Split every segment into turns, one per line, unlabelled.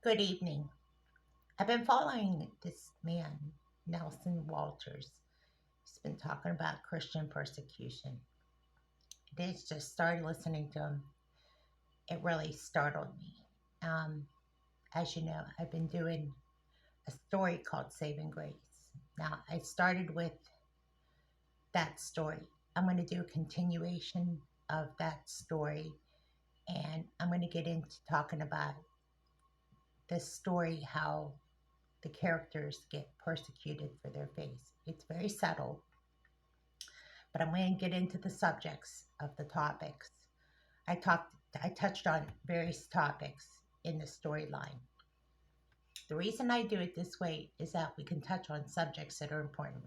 Good evening. I've been following this man, Nelson Walters. He's been talking about Christian persecution. I just started listening to him. It really startled me. Um, as you know, I've been doing a story called Saving Grace. Now, I started with that story. I'm going to do a continuation of that story, and I'm going to get into talking about this story, how the characters get persecuted for their faith. It's very subtle, but I'm going to get into the subjects of the topics. I touched on various topics in the storyline. The reason I do it this way is that we can touch on subjects that are important.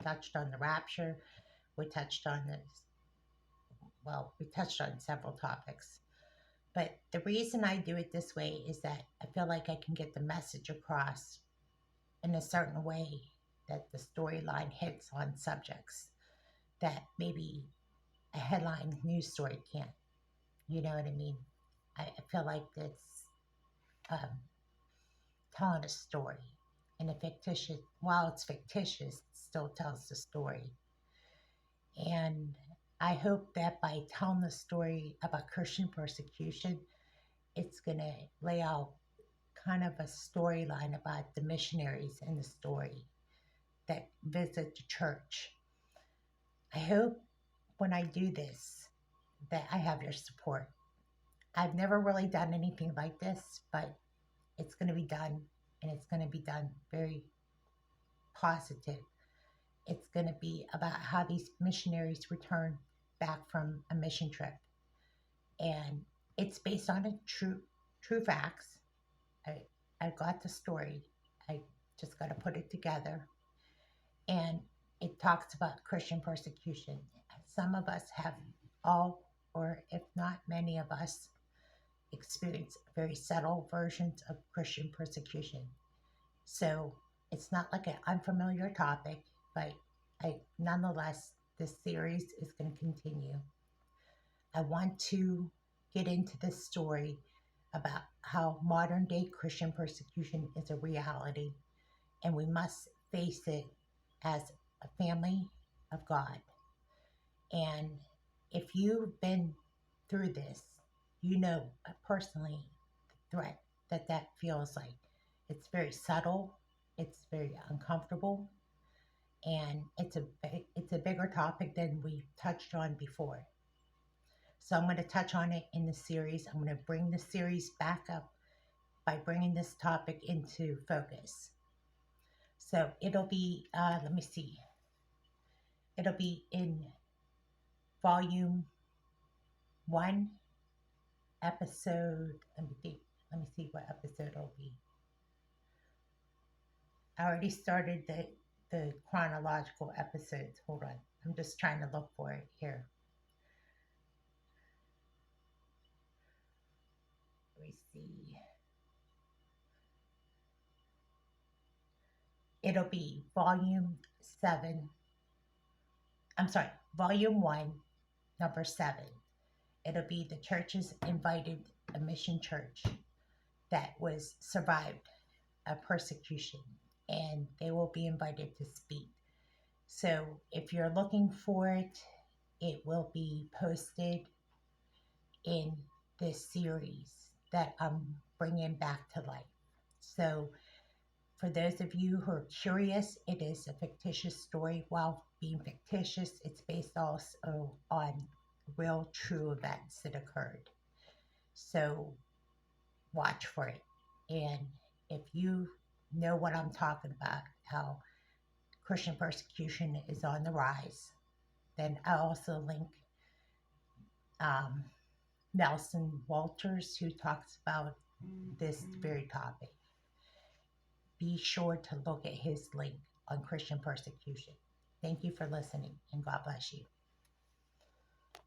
Touched on the rapture. We touched on we touched on several topics. But the reason I do it this way is that I feel like I can get the message across in a certain way that the storyline hits on subjects that maybe a headline news story can't. You know what I mean? I feel like it's um, telling a story. And while it's fictitious, it still tells the story. And I hope that by telling the story about Christian persecution, it's going to lay out kind of a storyline about the missionaries in the story that visit the church. I hope when I do this that I have your support. I've never really done anything like this, but it's going to be done, and it's going to be done very positive. It's going to be about how these missionaries return back from a mission trip, and it's based on true facts. I got the story. I just got to put it together, and it talks about Christian persecution. Some of us have all, or if not many of us, experience very subtle versions of Christian persecution. So it's not like an unfamiliar topic, but nonetheless, this series is going to continue. I want to get into this story about how modern day Christian persecution is a reality, and we must face it as a family of God. And if you've been through this, you know personally the threat that feels like. It's very subtle, it's very uncomfortable, and it's a bigger topic than we touched on before. So I'm going to touch on it in the series. I'm going to bring the series back up by bringing this topic into focus. So it'll be, let me see, it'll be in volume 1, episode, let me see what episode it'll be. I already started the chronological episodes. Hold on. I'm just trying to look for it here. Let me see. It'll be volume 1, number 7. It'll be the churches invited a mission church that was survived a persecution, and they will be invited to speak. So if you're looking for it, it will be posted in this series that I'm bringing back to life. So for those of you who are curious, it is a fictitious story. While being fictitious, it's based also on real, true events that occurred. So watch for it. And if you know what I'm talking about, how Christian persecution is on the rise, then I'll also link Nelson Walters, who talks about this very topic. Be sure to look at his link on Christian persecution. Thank you for listening, and God bless you.